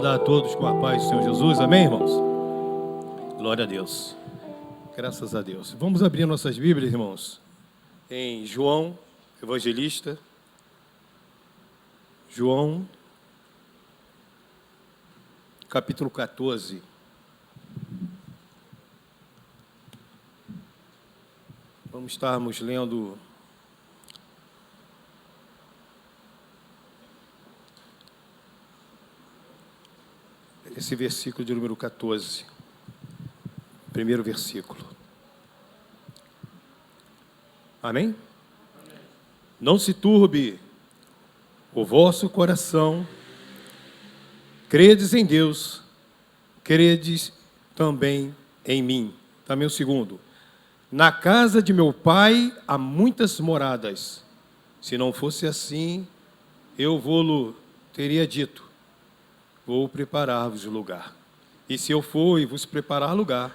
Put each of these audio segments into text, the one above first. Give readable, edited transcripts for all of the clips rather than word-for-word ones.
saudar a todos com a paz do Senhor Jesus, amém, irmãos? Glória a Deus, graças a Deus. Vamos abrir nossas Bíblias, irmãos, em João, evangelista, João, capítulo 14. Vamos estarmos lendo esse versículo de número 14, primeiro versículo. Amém? Não se turbe o vosso coração, credes em Deus, credes também em mim. Também o segundo. Na casa de meu pai há muitas moradas. Se não fosse assim, eu vou-lo teria dito. Vou preparar-vos lugar. E se eu for e vos preparar lugar,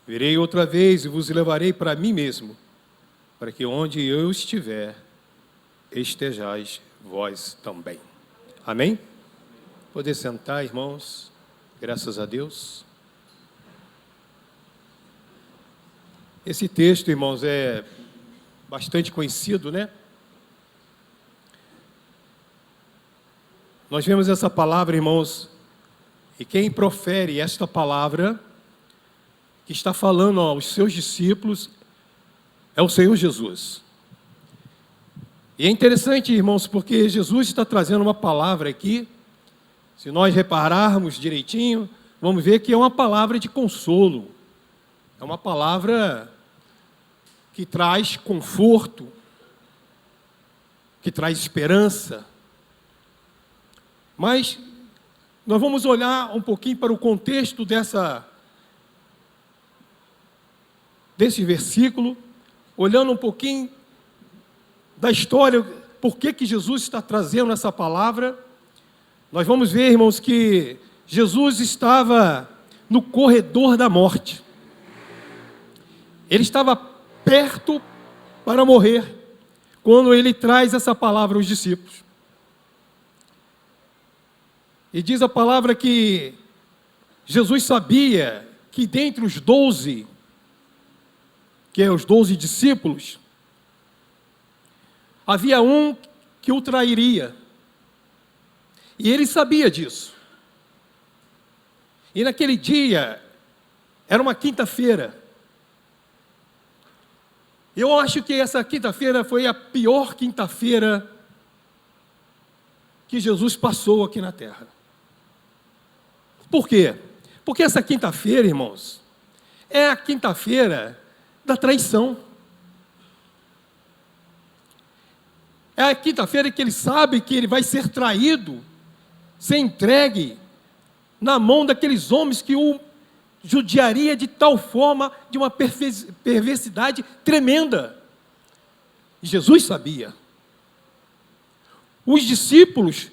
virei outra vez e vos levarei para mim mesmo, para que onde eu estiver, estejais vós também. Amém? Poder sentar, irmãos, graças a Deus. Esse texto, irmãos, é bastante conhecido, né? Nós vemos essa palavra, irmãos, e quem profere esta palavra, que está falando aos seus discípulos, é o Senhor Jesus. E é interessante, irmãos, porque Jesus está trazendo uma palavra aqui, se nós repararmos direitinho, vamos ver que é uma palavra de consolo, é uma palavra que traz conforto, que traz esperança. Mas nós vamos olhar um pouquinho para o contexto desse versículo, olhando um pouquinho da história, por que Jesus está trazendo essa palavra. Nós vamos ver, irmãos, que Jesus estava no corredor da morte. Ele estava perto para morrer, quando ele traz essa palavra aos discípulos. E diz a palavra que Jesus sabia que dentre os 12, que é os 12 discípulos, havia um que o trairia. E ele sabia disso. E naquele dia, era uma quinta-feira. Eu acho que essa quinta-feira foi a pior quinta-feira que Jesus passou aqui na terra. Por quê? Porque essa quinta-feira, irmãos, é a quinta-feira da traição. É a quinta-feira que ele sabe que ele vai ser traído, ser entregue na mão daqueles homens que o judiaria de tal forma, de uma perversidade tremenda. E Jesus sabia. Os discípulos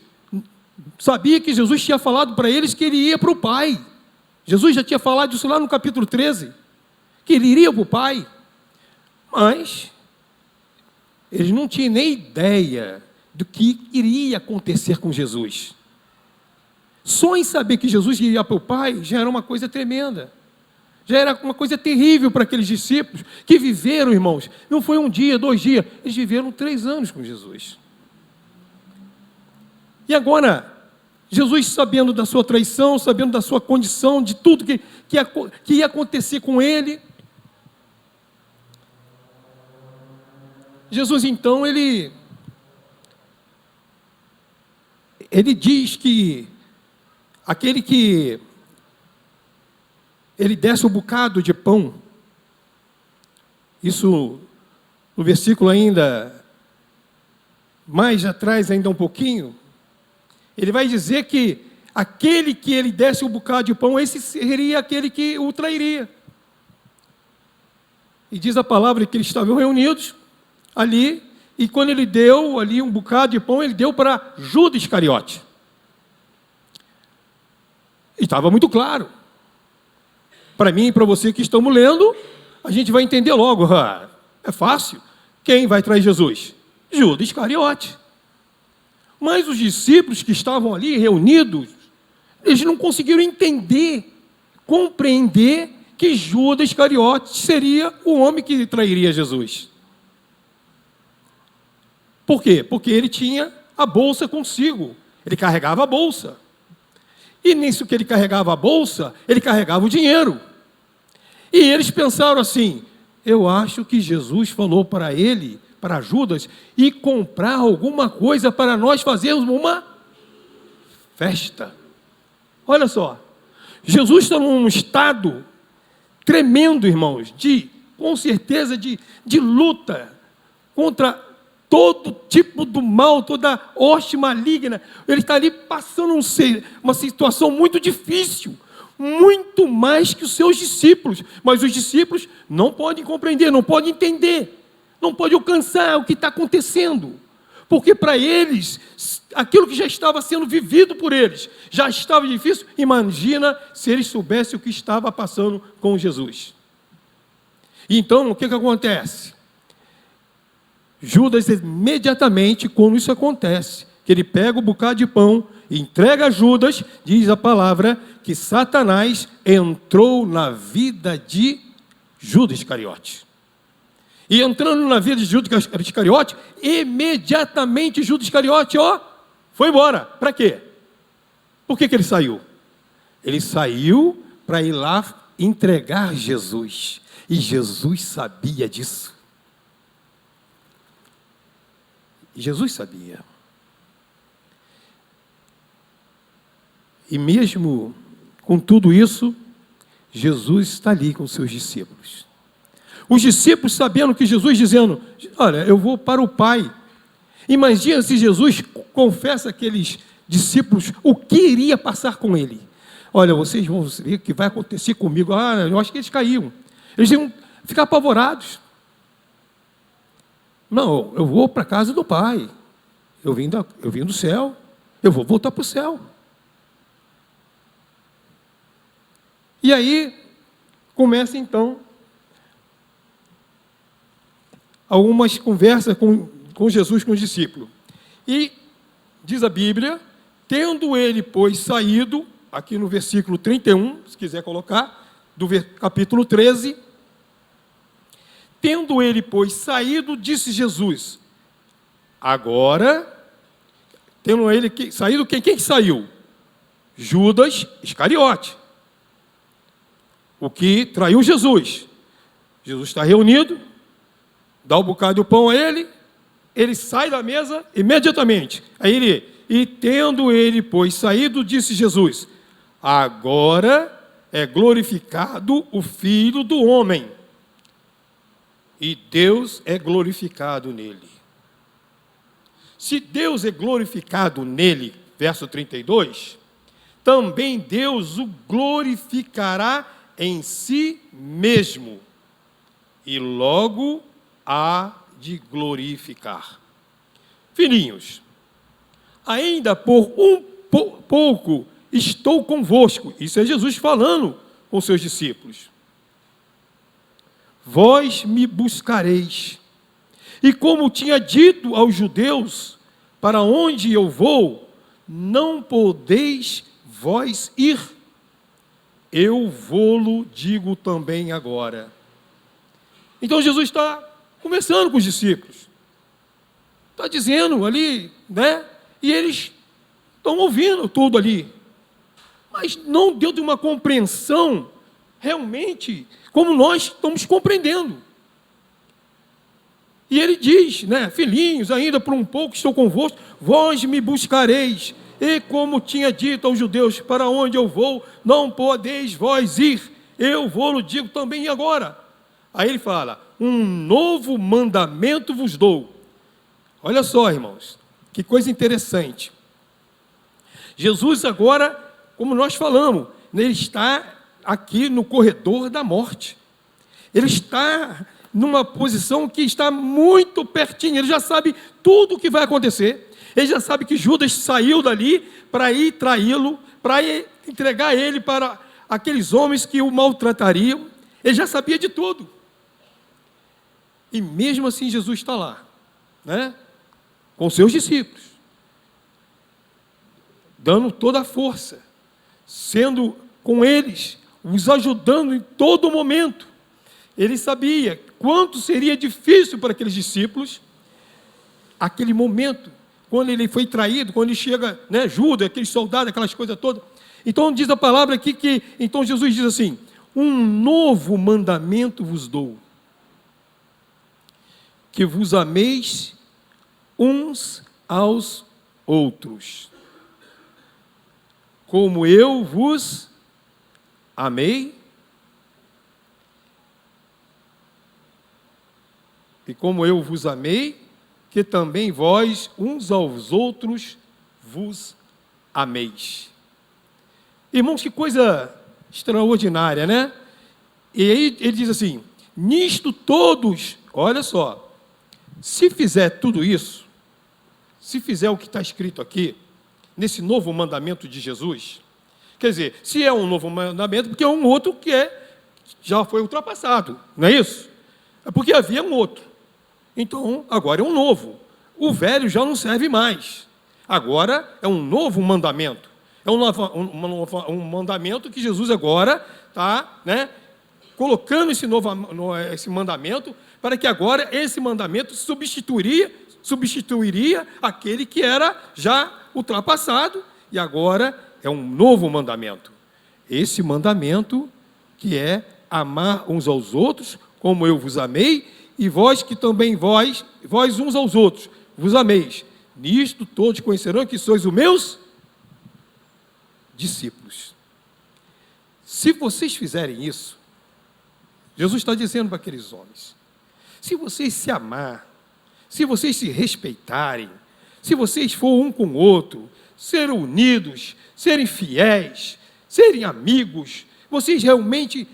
sabiam que Jesus tinha falado para eles que ele ia para o Pai. Jesus já tinha falado isso lá no capítulo 13, que ele iria para o Pai. Mas eles não tinham nem ideia do que iria acontecer com Jesus. Só em saber que Jesus iria para o Pai já era uma coisa tremenda. Já era uma coisa terrível para aqueles discípulos que viveram, irmãos. Não foi um dia, 2 dias. Eles viveram 3 anos com Jesus. E agora, Jesus sabendo da sua traição, sabendo da sua condição, de tudo que ia acontecer com ele, Jesus então, ele diz que aquele que ele desse um bocado de pão, isso no versículo ainda, mais atrás ainda um pouquinho, ele vai dizer que aquele que ele desse um bocado de pão, esse seria aquele que o trairia. E diz a palavra que eles estavam reunidos ali, e quando ele deu ali um bocado de pão, ele deu para Judas Iscariote. E estava muito claro. Para mim e para você que estamos lendo, a gente vai entender logo. É fácil. Quem vai trair Jesus? Judas Iscariote. Mas os discípulos que estavam ali reunidos, eles não conseguiram entender, compreender que Judas Iscariote seria o homem que trairia Jesus. Por quê? Porque ele tinha a bolsa consigo, ele carregava a bolsa. E nisso que ele carregava a bolsa, ele carregava o dinheiro. E eles pensaram assim: eu acho que Jesus falou para ele, para Judas, ir comprar alguma coisa para nós fazermos uma festa. Olha só, Jesus está num estado tremendo, irmãos, com certeza de luta contra todo tipo do mal, toda hoste maligna. Ele está ali passando uma situação muito difícil, muito mais que os seus discípulos. Mas os discípulos não podem compreender, não podem entender, não podem alcançar o que está acontecendo. Porque para eles, aquilo que já estava sendo vivido por eles, já estava difícil. Imagina se eles soubessem o que estava passando com Jesus. Então, o que acontece? Judas, imediatamente, quando isso acontece, que ele pega o bocado de pão e entrega a Judas, diz a palavra que Satanás entrou na vida de Judas Iscariote. E entrando na vida de Judas Iscariote, imediatamente Judas Iscariote, foi embora. Para quê? Por que ele saiu? Ele saiu para ir lá entregar Jesus. E Jesus sabia disso. Jesus sabia. E mesmo com tudo isso, Jesus está ali com seus discípulos. Os discípulos sabendo que Jesus dizendo: olha, eu vou para o Pai. Imagina se Jesus confessa àqueles discípulos o que iria passar com ele. Olha, vocês vão ver o que vai acontecer comigo. Eu acho que eles caíam. Eles iam ficar apavorados. Não, eu vou para a casa do Pai. Eu vim do céu. Eu vou voltar para o céu. E aí, começa então algumas conversas com Jesus, com os discípulos. E diz a Bíblia, tendo ele, pois, saído, aqui no versículo 31, se quiser colocar, do capítulo 13, tendo ele, pois, saído, disse Jesus, agora, tendo ele saído, quem que saiu? Judas Iscariote, o que traiu Jesus. Jesus está reunido, dá o bocado de pão a ele sai da mesa imediatamente. Aí e tendo ele, pois, saído, disse Jesus, agora é glorificado o Filho do Homem, e Deus é glorificado nele. Se Deus é glorificado nele, verso 32, também Deus o glorificará em si mesmo, e logo há de glorificar. Filhinhos, ainda por pouco estou convosco. Isso é Jesus falando com seus discípulos. Vós me buscareis. E como tinha dito aos judeus, para onde eu vou, não podeis vós ir. Eu vou-lo digo também agora. Então Jesus está conversando com os discípulos. Está dizendo ali, né? E eles estão ouvindo tudo ali. Mas não deu de uma compreensão realmente como nós estamos compreendendo. E ele diz, né? Filhinhos, ainda por um pouco estou convosco, vós me buscareis. E como tinha dito aos judeus, para onde eu vou, não podeis vós ir. Eu vou-lo digo também agora. Aí ele fala, um novo mandamento vos dou. Olha só, irmãos, que coisa interessante. Jesus agora, como nós falamos, ele está aqui no corredor da morte. Ele está numa posição que está muito pertinho, ele já sabe tudo o que vai acontecer. Ele já sabe que Judas saiu dali para ir traí-lo, para ir entregar ele para aqueles homens que o maltratariam. Ele já sabia de tudo. E mesmo assim Jesus está lá, né? Com seus discípulos, dando toda a força, sendo com eles, os ajudando em todo momento. Ele sabia quanto seria difícil para aqueles discípulos, aquele momento, quando ele foi traído, quando ele chega, né, Judas, aqueles soldados, aquelas coisas todas. Então diz a palavra aqui que, então Jesus diz assim, um novo mandamento vos dou, que vos ameis uns aos outros, como eu vos amei, e como eu vos amei, que também vós uns aos outros vos ameis. Irmãos, que coisa extraordinária, né? E aí ele diz assim, nisto todos, olha só, se fizer tudo isso, se fizer o que está escrito aqui, nesse novo mandamento de Jesus, quer dizer, se é um novo mandamento, porque é um outro que já foi ultrapassado, não é isso? É porque havia um outro. Então, agora é um novo. O velho já não serve mais. Agora é um novo mandamento. É um mandamento que Jesus agora está, né, colocando esse mandamento, para que agora esse mandamento substituiria aquele que era já ultrapassado, e agora é um novo mandamento. Esse mandamento que é amar uns aos outros, como eu vos amei, e vós que também vós uns aos outros, vos ameis. Nisto todos conhecerão que sois os meus discípulos. Se vocês fizerem isso, Jesus está dizendo para aqueles homens, se vocês se amar, se vocês se respeitarem, se vocês for um com o outro, serem unidos, serem fiéis, serem amigos, vocês realmente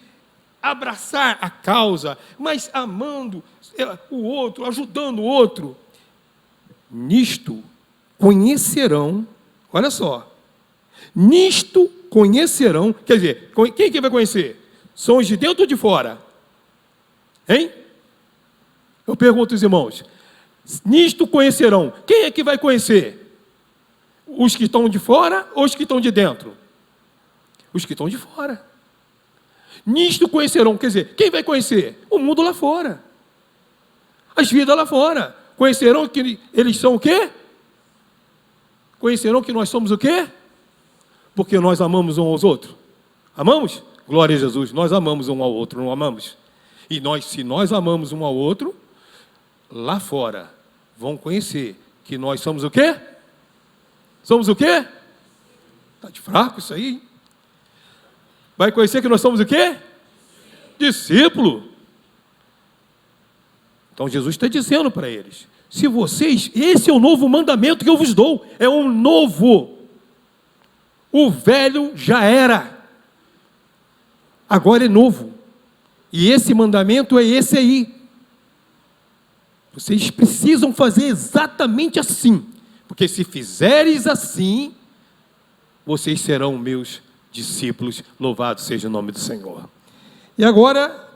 abraçar a causa, mas amando o outro, ajudando o outro, nisto conhecerão, olha só, nisto conhecerão, quer dizer, quem que vai conhecer? São os de dentro ou de fora? Hein? Eu pergunto aos irmãos, nisto conhecerão, quem é que vai conhecer? Os que estão de fora ou os que estão de dentro? Os que estão de fora. Nisto conhecerão, quer dizer, quem vai conhecer? O mundo lá fora. As vidas lá fora. Conhecerão que eles são o quê? Conhecerão que nós somos o quê? Porque nós amamos um aos outros. Amamos? Glória a Jesus, nós amamos um ao outro, não amamos? E se nós amamos um ao outro, lá fora vão conhecer que nós somos o quê? Somos o quê? Está de fraco isso aí, hein? Vai conhecer que nós somos o quê? Discípulo. Então Jesus está dizendo para eles, se vocês, esse é o novo mandamento que eu vos dou, é um novo. O velho já era, agora é novo. E esse mandamento é esse aí. Vocês precisam fazer exatamente assim, porque se fizeres assim, vocês serão meus discípulos, louvado seja o nome do Senhor. E agora,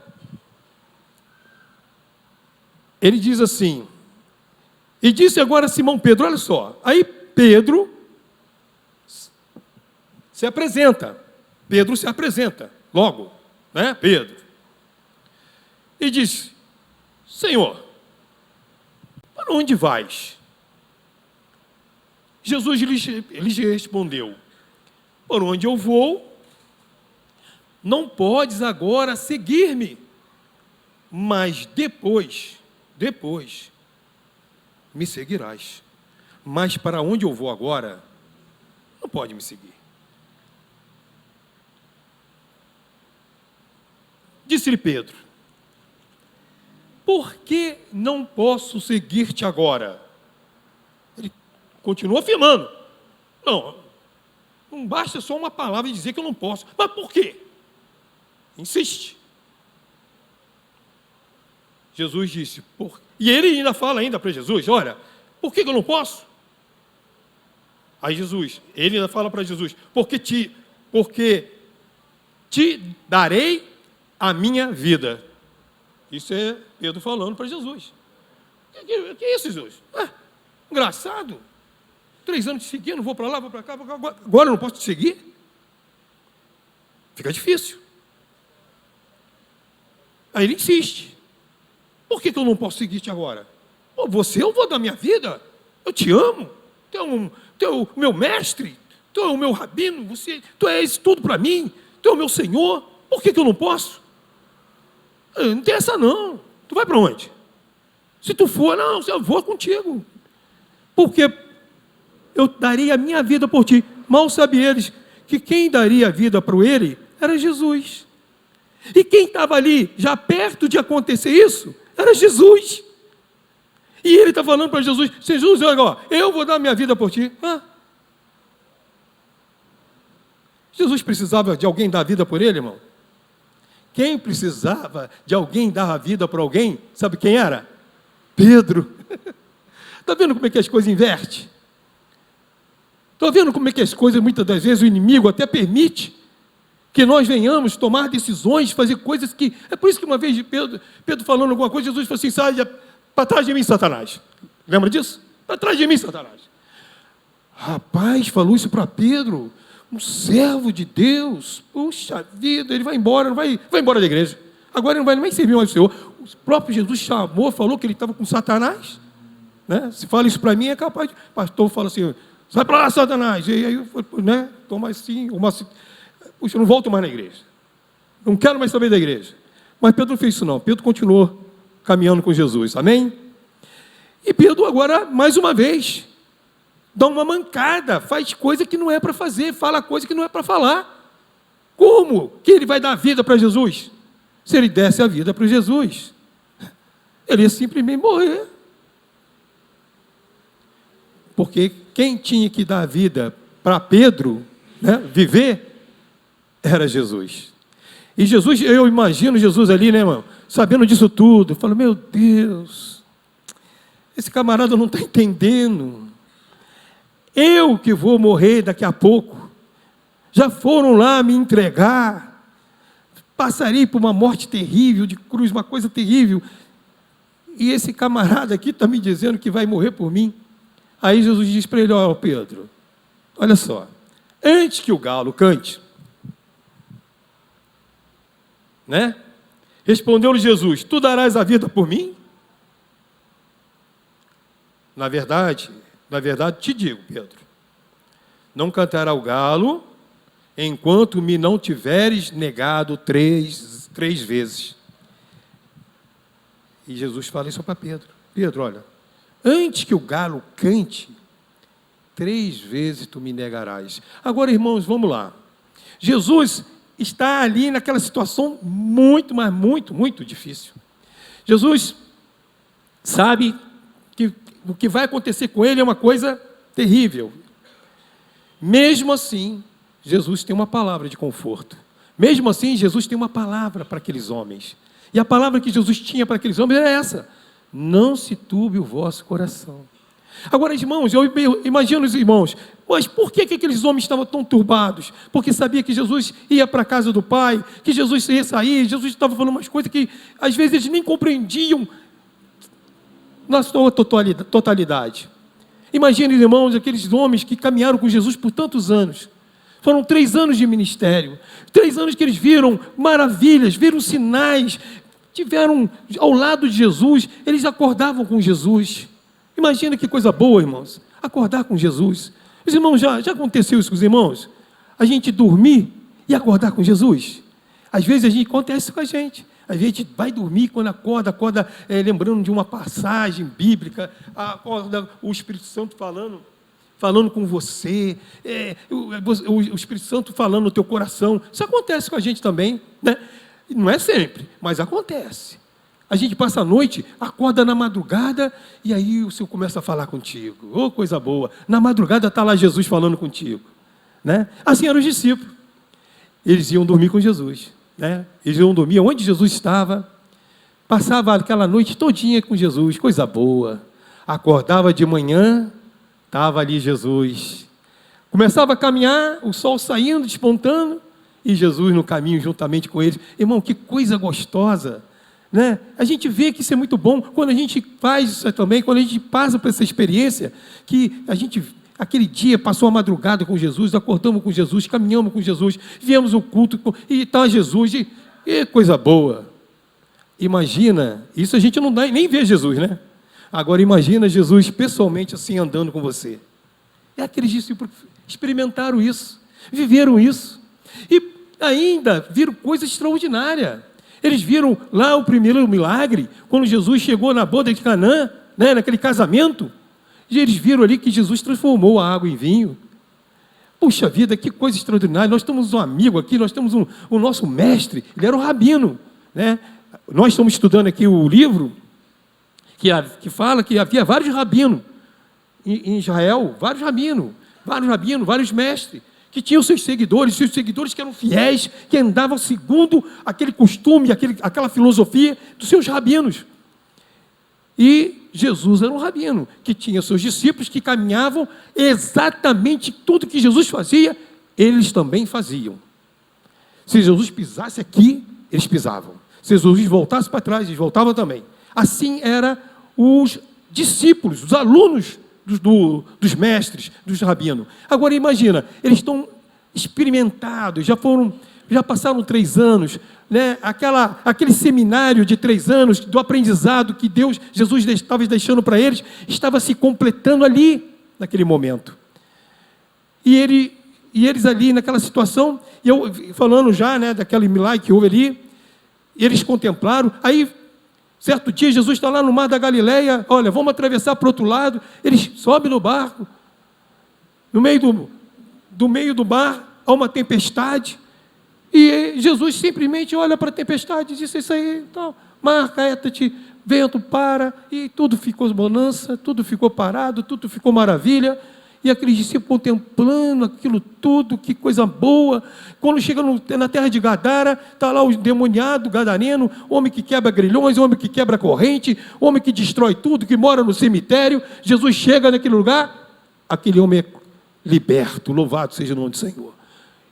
ele diz assim, e disse agora a Simão Pedro, olha só, aí Pedro se apresenta logo, né, Pedro, e diz, Senhor, para onde vais? Jesus lhes respondeu, por onde eu vou, não podes agora seguir-me, mas depois me seguirás. Mas para onde eu vou agora, não pode me seguir. Disse-lhe Pedro, por que não posso seguir-te agora? Ele continua afirmando, não basta só uma palavra e dizer que eu não posso. Mas por quê? Insiste. Jesus disse, e ele ainda fala para Jesus, olha, por que eu não posso? Aí ele ainda fala para Jesus, porque te darei a minha vida. Isso é Pedro falando para Jesus. Que é isso, Jesus? Engraçado. 3 anos te seguindo, vou para lá, vou para cá, agora eu não posso te seguir? Fica difícil. Aí ele insiste. Por que eu não posso seguir-te agora? Pô, você, eu vou dar minha vida. Eu te amo. Tu é o meu mestre. Tu é o meu rabino. Tu és tudo para mim. Tu é o meu Senhor. Por que eu não posso? Não tem essa não. Tu vai para onde? Se tu for, não, eu vou contigo. Porque eu daria a minha vida por ti. Mal sabem eles que quem daria a vida para ele era Jesus. E quem estava ali, já perto de acontecer isso, era Jesus. E ele está falando para Jesus: Jesus, eu vou dar minha vida por ti. Jesus precisava de alguém dar a vida por ele, irmão? Quem precisava de alguém dar a vida para alguém, sabe quem era? Pedro. Está vendo como é que as coisas invertem? Está vendo como é que as coisas, muitas das vezes, o inimigo até permite que nós venhamos tomar decisões, fazer coisas que... É por isso que uma vez Pedro falando alguma coisa, Jesus falou assim: sai para trás de mim, Satanás. Lembra disso? Para trás de mim, Satanás. Rapaz, falou isso para Pedro, um servo de Deus. Puxa vida, ele vai embora, vai embora da igreja. Agora ele não vai nem servir mais ao Senhor. O próprio Jesus chamou, falou que ele estava com Satanás. Né? Se fala isso para mim, é capaz de... O pastor fala assim: sai para lá, Satanás. E aí, né? Toma assim, puxa, eu não volto mais na igreja. Não quero mais saber da igreja. Mas Pedro não fez isso não. Pedro continuou caminhando com Jesus. Amém? E Pedro agora, mais uma vez, dá uma mancada, faz coisa que não é para fazer, fala coisa que não é para falar. Como que ele vai dar vida para Jesus? Se ele desse a vida para Jesus, ele ia simplesmente morrer. Porque quem tinha que dar a vida para Pedro, né, viver, era Jesus. E Jesus, eu imagino Jesus ali, né, irmão, sabendo disso tudo, falo: meu Deus, esse camarada não está entendendo. Eu que vou morrer daqui a pouco, já foram lá me entregar, passarei por uma morte terrível, de cruz, uma coisa terrível, e esse camarada aqui está me dizendo que vai morrer por mim. Aí Jesus diz para ele: ó, Pedro, olha só, antes que o galo cante, né? Respondeu-lhe Jesus: tu darás a vida por mim? Na verdade te digo, Pedro, não cantará o galo enquanto me não tiveres negado três vezes. E Jesus fala isso para Pedro: Pedro, olha, antes que o galo cante, 3 vezes tu me negarás. Agora, irmãos, vamos lá. Jesus está ali naquela situação muito, mas muito, muito difícil. Jesus sabe que o que vai acontecer com ele é uma coisa terrível. Mesmo assim, Jesus tem uma palavra de conforto. Mesmo assim, Jesus tem uma palavra para aqueles homens. E a palavra que Jesus tinha para aqueles homens era essa: não se turbe o vosso coração. Agora, irmãos, eu imagino os irmãos, mas por que aqueles homens estavam tão turbados? Porque sabia que Jesus ia para a casa do Pai, que Jesus ia sair, Jesus estava falando umas coisas que às vezes eles nem compreendiam na sua totalidade. Imaginem, irmãos, aqueles homens que caminharam com Jesus por tantos anos. Foram 3 anos de ministério, 3 anos que eles viram maravilhas, viram sinais, tiveram ao lado de Jesus, eles acordavam com Jesus. Imagina que coisa boa, irmãos, acordar com Jesus. Os irmãos, já aconteceu isso com os irmãos? A gente dormir e acordar com Jesus? Às vezes acontece isso com a gente. A gente vai dormir, quando acorda lembrando de uma passagem bíblica, acorda o Espírito Santo falando com você, o Espírito Santo falando no teu coração. Isso acontece com a gente também, né? Não é sempre, mas acontece. A gente passa a noite, acorda na madrugada, e aí o Senhor começa a falar contigo. Oh, coisa boa. Na madrugada está lá Jesus falando contigo, né? Assim eram os discípulos. Eles iam dormir com Jesus, né? Eles iam dormir onde Jesus estava. Passava aquela noite todinha com Jesus, coisa boa. Acordava de manhã, estava ali Jesus. Começava a caminhar, o sol saindo, despontando, e Jesus no caminho juntamente com eles. Irmão, que coisa gostosa, né? A gente vê que isso é muito bom quando a gente faz isso também, quando a gente passa por essa experiência, que a gente Aquele dia passou a madrugada com Jesus, acordamos com Jesus, caminhamos com Jesus, viemos ao culto e está Jesus, e coisa boa. Imagina, isso a gente não dá, nem vê Jesus, né? Agora imagina Jesus pessoalmente assim andando com você. E aqueles discípulos experimentaram isso, viveram isso, e ainda viram coisa extraordinária. Eles viram lá o primeiro milagre, quando Jesus chegou na boda de Canaã, né, naquele casamento, e eles viram ali que Jesus transformou a água em vinho. Puxa vida, que coisa extraordinária. Nós temos um amigo aqui, nós temos o nosso mestre, ele era um rabino, né? Nós estamos estudando aqui o livro que fala que havia vários rabinos em Israel, vários rabinos, vários mestres, que tinham seus seguidores que eram fiéis, que andavam segundo aquele costume, aquela filosofia dos seus rabinos. E Jesus era um rabino, que tinha seus discípulos que caminhavam exatamente tudo que Jesus fazia, eles também faziam. Se Jesus pisasse aqui, eles pisavam. Se Jesus voltasse para trás, eles voltavam também. Assim eram os discípulos, os alunos dos mestres, dos rabinos. Agora imagina, eles estão experimentados, já passaram 3 anos, né? Aquele seminário de 3 anos, do aprendizado que Jesus estava deixando para eles, estava se completando ali, naquele momento. E eles ali naquela situação, e eu falando já, né, daquele milagre que houve ali, eles contemplaram, aí certo dia Jesus está lá no mar da Galileia, olha, vamos atravessar para o outro lado, eles sobem no barco, no meio do mar, há uma tempestade, e Jesus simplesmente olha para a tempestade e diz: isso aí, então, mar, aquieta-te, vento, para, e tudo ficou bonança, tudo ficou parado, tudo ficou maravilha, e aqueles discípulos contemplando aquilo tudo, que coisa boa. Quando chega na terra de Gadara, está lá o demoniado gadareno, homem que quebra grilhões, homem que quebra corrente, homem que destrói tudo, que mora no cemitério. Jesus chega naquele lugar, aquele homem é liberto, louvado seja o nome do Senhor.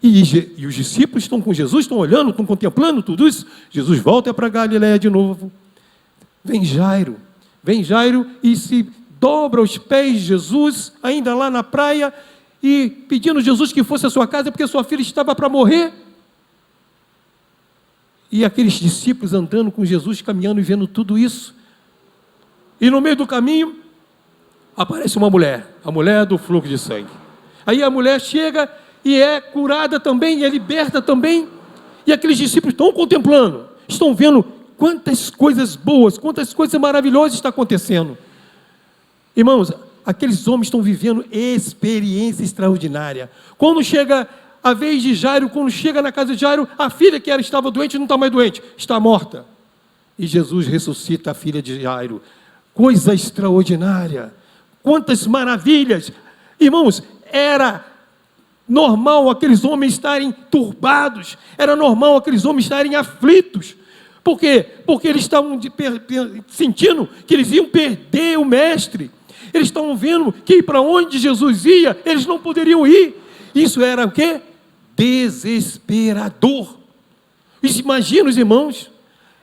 E os discípulos estão com Jesus, estão olhando, estão contemplando tudo isso. Jesus volta para Galileia de novo. Vem Jairo e se dobra aos pés de Jesus, ainda lá na praia, e pedindo a Jesus que fosse à sua casa, porque sua filha estava para morrer. E aqueles discípulos andando com Jesus, caminhando e vendo tudo isso. E no meio do caminho, aparece uma mulher, a mulher do fluxo de sangue. Aí a mulher chega e é curada também, e é liberta também. E aqueles discípulos estão contemplando, estão vendo quantas coisas boas, quantas coisas maravilhosas estão acontecendo. Irmãos, aqueles homens estão vivendo experiência extraordinária. Quando chega a vez de Jairo, quando chega na casa de Jairo, a filha que estava doente não está mais doente, está morta. E Jesus ressuscita a filha de Jairo. Coisa extraordinária. Quantas maravilhas. Irmãos, era normal aqueles homens estarem turbados, era normal aqueles homens estarem aflitos. Por quê? Porque eles estavam sentindo que eles iam perder o mestre. Eles estavam vendo que para onde Jesus ia, eles não poderiam ir. Isso era o quê? Desesperador. Imagina os irmãos,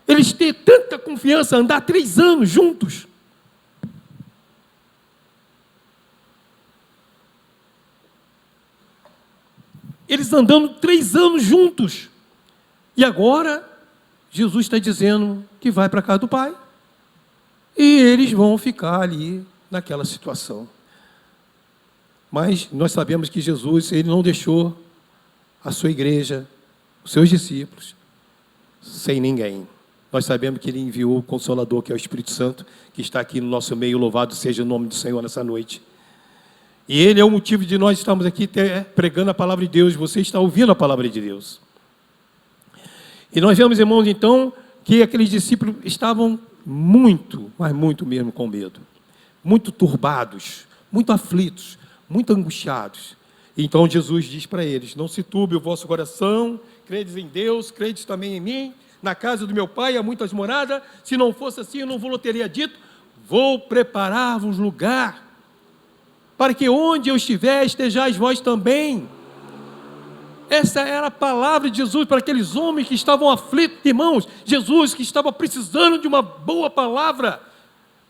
eles ter tanta confiança, andar 3 anos juntos. Eles andando 3 anos juntos. E agora, Jesus está dizendo que vai para a casa do Pai. E eles vão ficar ali naquela situação. Mas nós sabemos que Jesus, ele não deixou a sua igreja, os seus discípulos, sem ninguém. Nós sabemos que ele enviou o Consolador, que é o Espírito Santo, que está aqui no nosso meio. Louvado seja o nome do Senhor nessa noite. E ele é o motivo de nós estarmos aqui pregando a palavra de Deus. Você está ouvindo a palavra de Deus. E nós vemos, irmãos, então, que aqueles discípulos estavam muito, mas muito mesmo com medo. Muito turbados, muito aflitos, muito angustiados. Então Jesus diz para eles: não se turbe o vosso coração, credes em Deus, credes também em mim. Na casa do meu Pai há muitas moradas. Se não fosse assim, eu não vos teria dito: vou preparar-vos lugar, para que onde eu estiver, estejais vós também. Essa era a palavra de Jesus para aqueles homens que estavam aflitos. Irmãos, Jesus que estava precisando de uma boa palavra,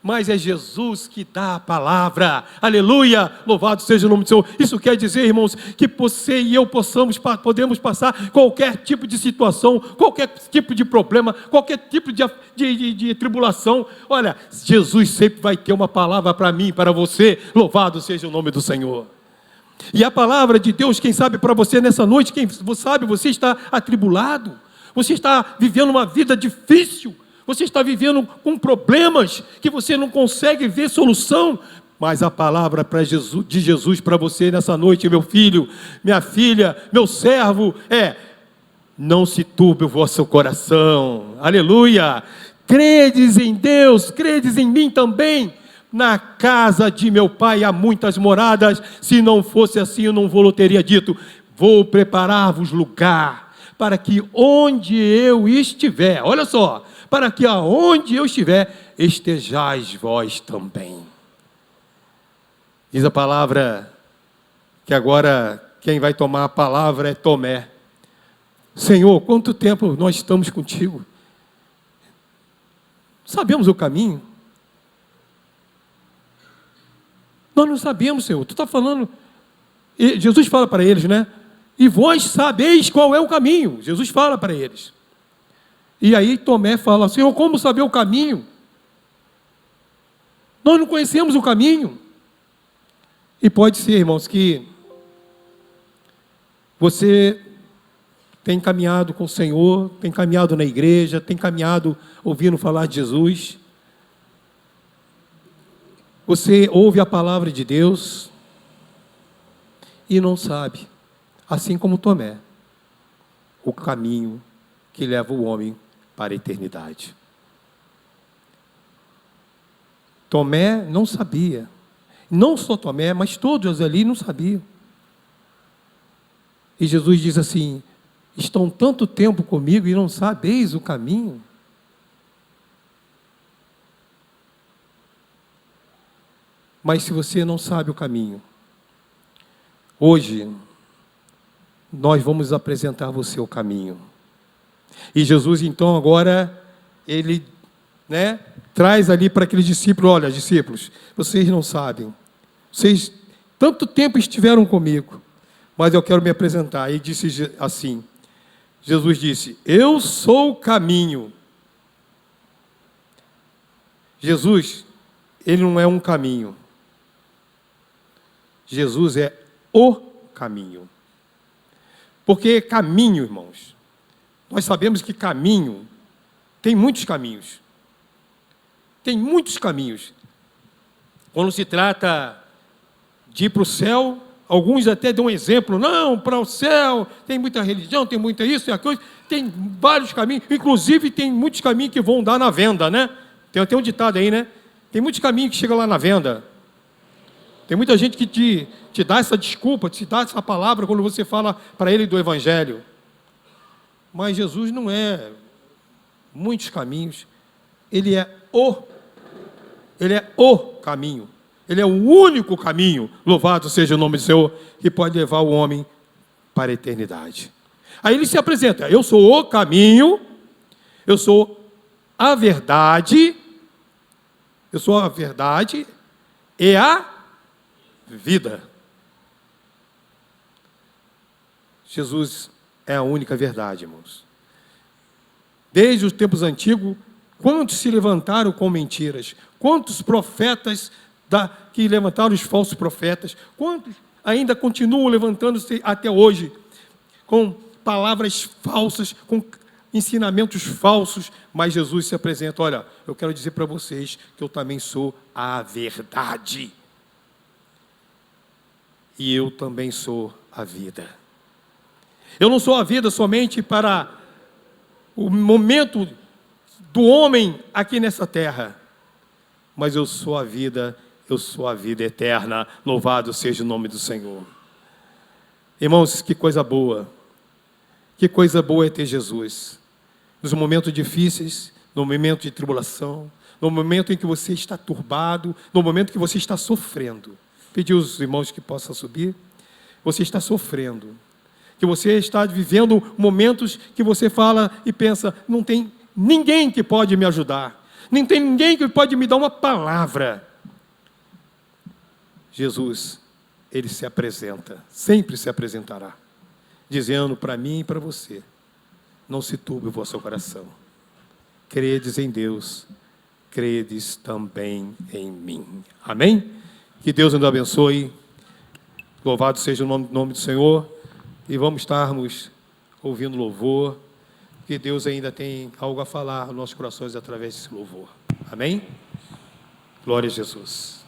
mas é Jesus que dá a palavra. Aleluia! Louvado seja o nome do Senhor. Isso quer dizer, irmãos, que você e eu podemos passar qualquer tipo de situação, qualquer tipo de problema, qualquer tipo de tribulação. Olha, Jesus sempre vai ter uma palavra para mim, para você. Louvado seja o nome do Senhor. E a palavra de Deus, quem sabe para você nessa noite, quem sabe você está atribulado, você está vivendo uma vida difícil, você está vivendo com problemas que você não consegue ver solução, mas a palavra de Jesus para você nessa noite, meu filho, minha filha, meu servo, não se turbe o vosso coração, aleluia, credes em Deus, credes em mim também. Na casa de meu pai há muitas moradas, se não fosse assim eu não vou teria dito, vou preparar-vos lugar, para que onde eu estiver, olha só, para que aonde eu estiver, estejais vós também. Diz a palavra, que agora quem vai tomar a palavra é Tomé. Senhor, quanto tempo nós estamos contigo? Sabemos o caminho? Nós não sabemos, Senhor. Tu está falando... E Jesus fala para eles, né? E vós sabeis qual é o caminho. Jesus fala para eles. E aí Tomé fala, Senhor, como saber o caminho? Nós não conhecemos o caminho. E pode ser, irmãos, que você tem caminhado com o Senhor, tem caminhado na igreja, tem caminhado ouvindo falar de Jesus. Você ouve a palavra de Deus e não sabe, assim como Tomé, o caminho que leva o homem para a eternidade. Tomé não sabia, não só Tomé, mas todos ali não sabiam. E Jesus diz assim, estão tanto tempo comigo e não sabeis o caminho? Mas se você não sabe o caminho, hoje nós vamos apresentar você o caminho. E Jesus então agora, ele traz ali para aqueles discípulos, olha discípulos, vocês não sabem, vocês tanto tempo estiveram comigo, mas eu quero me apresentar. E disse assim, Jesus disse, eu sou o caminho. Jesus, ele não é um caminho. Jesus é o caminho. Porque caminho, irmãos, nós sabemos que caminho, tem muitos caminhos. Tem muitos caminhos. Quando se trata de ir para o céu, alguns até dão um exemplo, não, para o céu, tem muita religião, tem muita isso, tem aquilo, tem vários caminhos, inclusive tem muitos caminhos que vão dar na venda, né? Tem até um ditado aí, né? Tem muitos caminhos que chegam lá na venda. Tem muita gente que te dá essa desculpa, te dá essa palavra quando você fala para ele do Evangelho. Mas Jesus não é muitos caminhos. Ele é o caminho. Ele é o único caminho, louvado seja o nome do Senhor, que pode levar o homem para a eternidade. Aí ele se apresenta, eu sou o caminho, eu sou a verdade e a vida. Jesus é a única verdade, irmãos. Desde os tempos antigos, quantos se levantaram com mentiras? Quantos profetas que levantaram os falsos profetas? Quantos ainda continuam levantando-se até hoje com palavras falsas, com ensinamentos falsos? Mas Jesus se apresenta, olha, eu quero dizer para vocês que eu também sou a verdade. E eu também sou a vida. Eu não sou a vida somente para o momento do homem aqui nessa terra, mas eu sou a vida eterna. Louvado seja o nome do Senhor. Irmãos, que coisa boa é ter Jesus. Nos momentos difíceis, no momento de tribulação, no momento em que você está turbado, no momento que você está sofrendo. Pedir aos irmãos que possam subir. Você está sofrendo, que você está vivendo momentos que você fala e pensa, não tem ninguém que pode me ajudar. Nem tem ninguém que pode me dar uma palavra. Jesus, Ele se apresenta, sempre se apresentará, dizendo para mim e para você: não se turbe o vosso coração. Credes em Deus, credes também em mim. Amém? Que Deus nos abençoe. Louvado seja o nome do Senhor. E vamos estarmos ouvindo louvor, que Deus ainda tem algo a falar nos nossos corações através desse louvor. Amém? Glória a Jesus.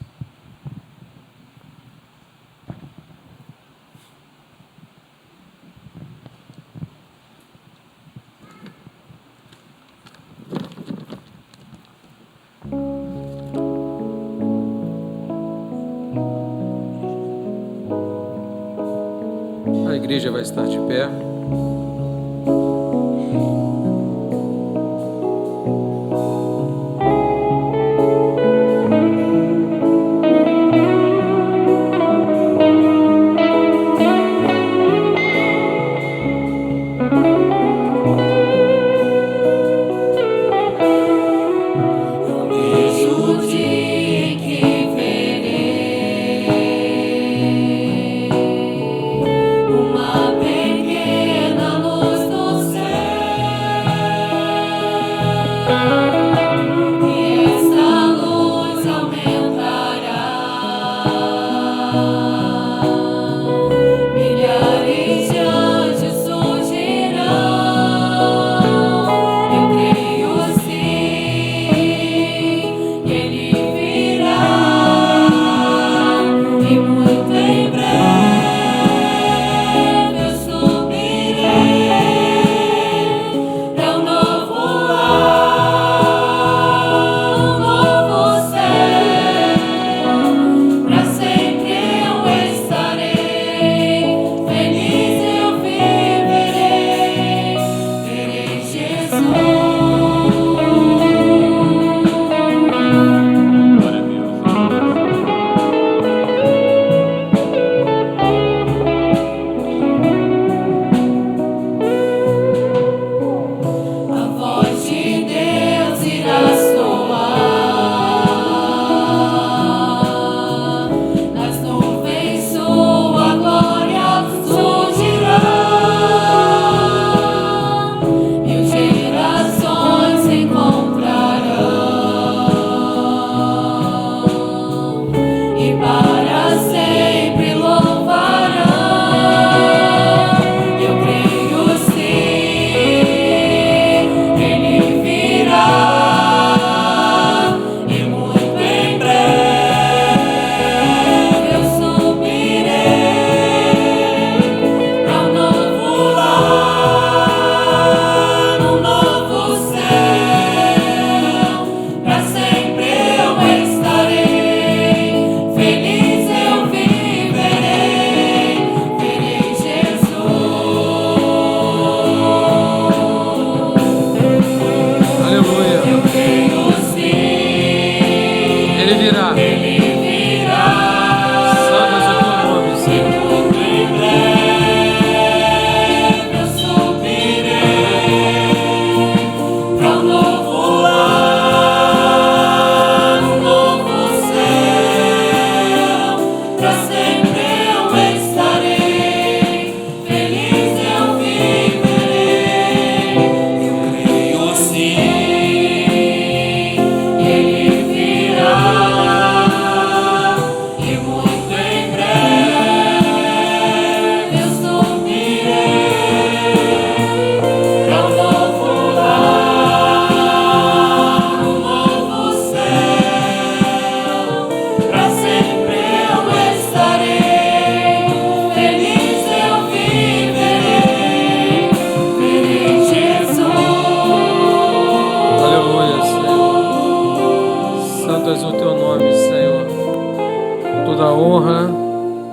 A igreja vai estar de pé.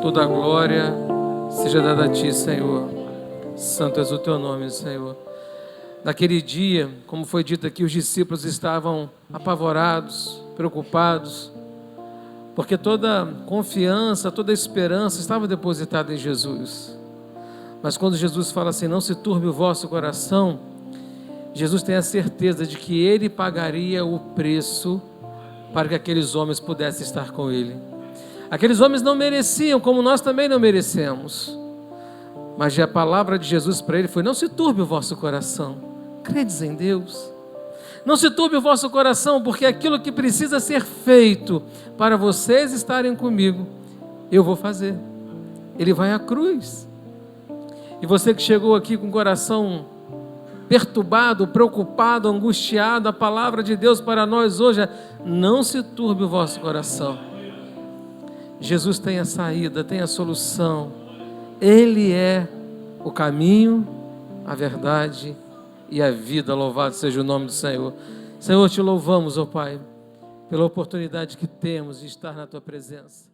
Toda a glória seja dada a Ti, Senhor. Santo és o Teu nome, Senhor. Naquele dia, como foi dito aqui, os discípulos estavam apavorados, preocupados, porque toda confiança, toda esperança estava depositada em Jesus. Mas quando Jesus fala assim, não se turbe o vosso coração, Jesus tem a certeza de que Ele pagaria o preço para que aqueles homens pudessem estar com Ele. Aqueles homens não mereciam, como nós também não merecemos. Mas a palavra de Jesus para ele foi: não se turbe o vosso coração, credes em Deus. Não se turbe o vosso coração, porque aquilo que precisa ser feito para vocês estarem comigo, eu vou fazer. Ele vai à cruz. E você que chegou aqui com o coração perturbado, preocupado, angustiado, a palavra de Deus para nós hoje é: não se turbe o vosso coração. Jesus tem a saída, tem a solução. Ele é o caminho, a verdade e a vida. Louvado seja o nome do Senhor. Senhor, te louvamos, ó Pai, pela oportunidade que temos de estar na Tua presença.